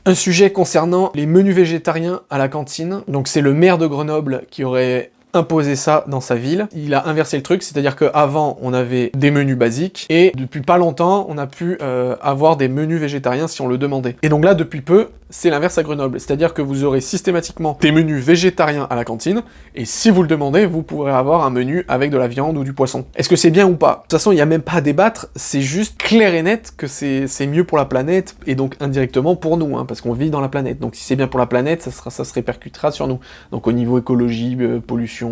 Un sujet concernant les menus végétariens à la cantine. Donc c'est le maire de Grenoble qui aurait imposé ça dans sa ville. Il a inversé le truc, c'est-à-dire qu'avant on avait des menus basiques et depuis pas longtemps on a pu avoir des menus végétariens si on le demandait. Et donc là depuis peu c'est l'inverse à Grenoble, c'est-à-dire que vous aurez systématiquement des menus végétariens à la cantine et si vous le demandez vous pourrez avoir un menu avec de la viande ou du poisson. Est-ce que c'est bien ou pas? De toute façon il n'y a même pas à débattre, c'est juste clair et net que c'est mieux pour la planète et donc indirectement pour nous, hein, parce qu'on vit dans la planète. Donc si c'est bien pour la planète, ça se répercutera sur nous. Donc au niveau écologie, pollution,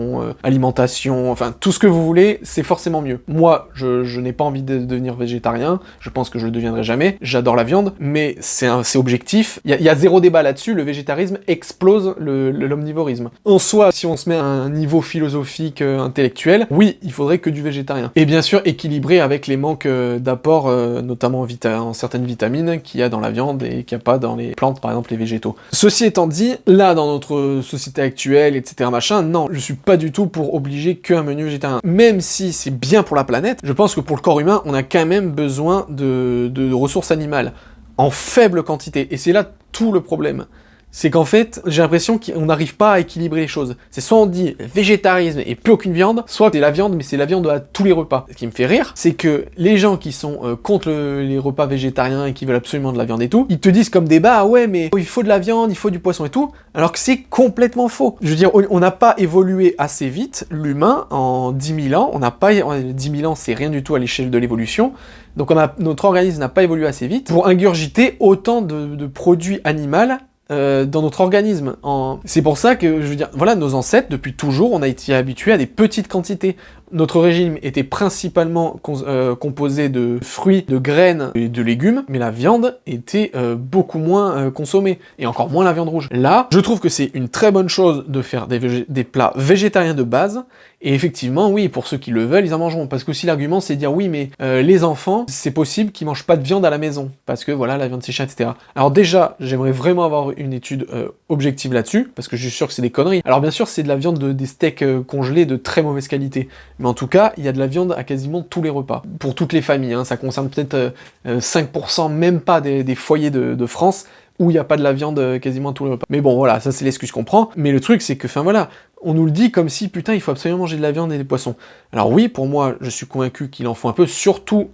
alimentation, enfin tout ce que vous voulez, c'est forcément mieux. Moi, je n'ai pas envie de devenir végétarien, je pense que je le deviendrai jamais, j'adore la viande, mais c'est objectif, il y a zéro débat là-dessus, le végétarisme explose l'omnivorisme. En soi, si on se met à un niveau philosophique, intellectuel, oui, il faudrait que du végétarien. Et bien sûr, équilibré avec les manques d'apport, notamment en certaines vitamines qu'il y a dans la viande et qu'il n'y a pas dans les plantes, par exemple les végétaux. Ceci étant dit, là, dans notre société actuelle, etc., machin, non, je suis pas du tout pour obliger qu'un menu végétarien. Même si c'est bien pour la planète, je pense que pour le corps humain, on a quand même besoin de ressources animales, en faible quantité. Et c'est là tout le problème. C'est qu'en fait, j'ai l'impression qu'on n'arrive pas à équilibrer les choses. C'est soit on dit végétarisme et plus aucune viande, soit c'est la viande, mais c'est la viande à tous les repas. Ce qui me fait rire, c'est que les gens qui sont contre les repas végétariens et qui veulent absolument de la viande et tout, ils te disent comme débat, ah ouais, mais il faut de la viande, il faut du poisson et tout, alors que c'est complètement faux. Je veux dire, on n'a pas évolué assez vite, l'humain, en 10 000 ans, 10 000 ans, c'est rien du tout à l'échelle de l'évolution, donc notre organisme n'a pas évolué assez vite pour ingurgiter autant de produits animaux dans notre organisme. C'est pour ça que, je veux dire, voilà, nos ancêtres, depuis toujours, on a été habitués à des petites quantités. Notre régime était principalement composé de fruits, de graines et de légumes, mais la viande était beaucoup moins consommée, et encore moins la viande rouge. Là, je trouve que c'est une très bonne chose de faire des plats végétariens de base, et effectivement, oui, pour ceux qui le veulent, ils en mangeront. Parce que aussi l'argument, c'est de dire, oui, mais les enfants, c'est possible qu'ils mangent pas de viande à la maison, parce que voilà, la viande c'est cher, etc. Alors déjà, j'aimerais vraiment avoir une étude objective là-dessus, parce que je suis sûr que c'est des conneries. Alors bien sûr, c'est de la viande, des steaks congelés de très mauvaise qualité, mais en tout cas, il y a de la viande à quasiment tous les repas. Pour toutes les familles, hein, ça concerne peut-être 5%, même pas des foyers de France, où il n'y a pas de la viande quasiment à tous les repas. Mais bon, voilà, ça c'est l'excuse qu'on prend. Mais le truc, c'est que, enfin voilà, on nous le dit comme si, putain, il faut absolument manger de la viande et des poissons. Alors oui, pour moi, je suis convaincu qu'il en faut un peu, surtout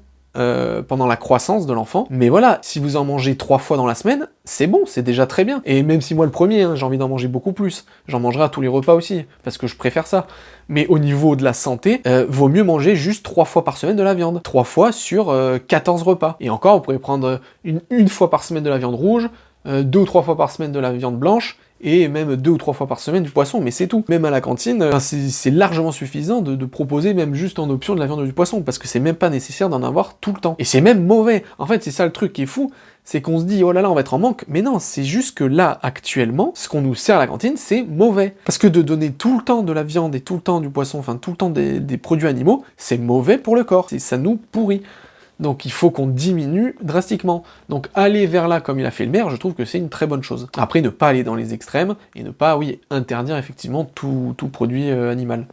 pendant la croissance de l'enfant. Mais voilà, si vous en mangez 3 fois dans la semaine, c'est bon, c'est déjà très bien. Et même si moi le premier, hein, j'ai envie d'en manger beaucoup plus, j'en mangerai à tous les repas aussi, parce que je préfère ça. Mais au niveau de la santé, vaut mieux manger juste 3 fois par semaine de la viande. 3 fois sur 14 repas. Et encore, vous pourrez prendre une fois par semaine de la viande rouge, 2 ou 3 fois par semaine de la viande blanche, et même 2 ou 3 fois par semaine du poisson, mais c'est tout. Même à la cantine, c'est largement suffisant de proposer même juste en option de la viande ou du poisson, parce que c'est même pas nécessaire d'en avoir tout le temps. Et c'est même mauvais. En fait, c'est ça le truc qui est fou, c'est qu'on se dit, oh là là, on va être en manque, mais non, c'est juste que là, actuellement, ce qu'on nous sert à la cantine, c'est mauvais. Parce que de donner tout le temps de la viande et tout le temps du poisson, enfin tout le temps des produits animaux, c'est mauvais pour le corps, ça nous pourrit. Donc il faut qu'on diminue drastiquement. Donc aller vers là comme il a fait le maire, je trouve que c'est une très bonne chose. Après, ne pas aller dans les extrêmes, et ne pas, oui, interdire effectivement tout produit animal.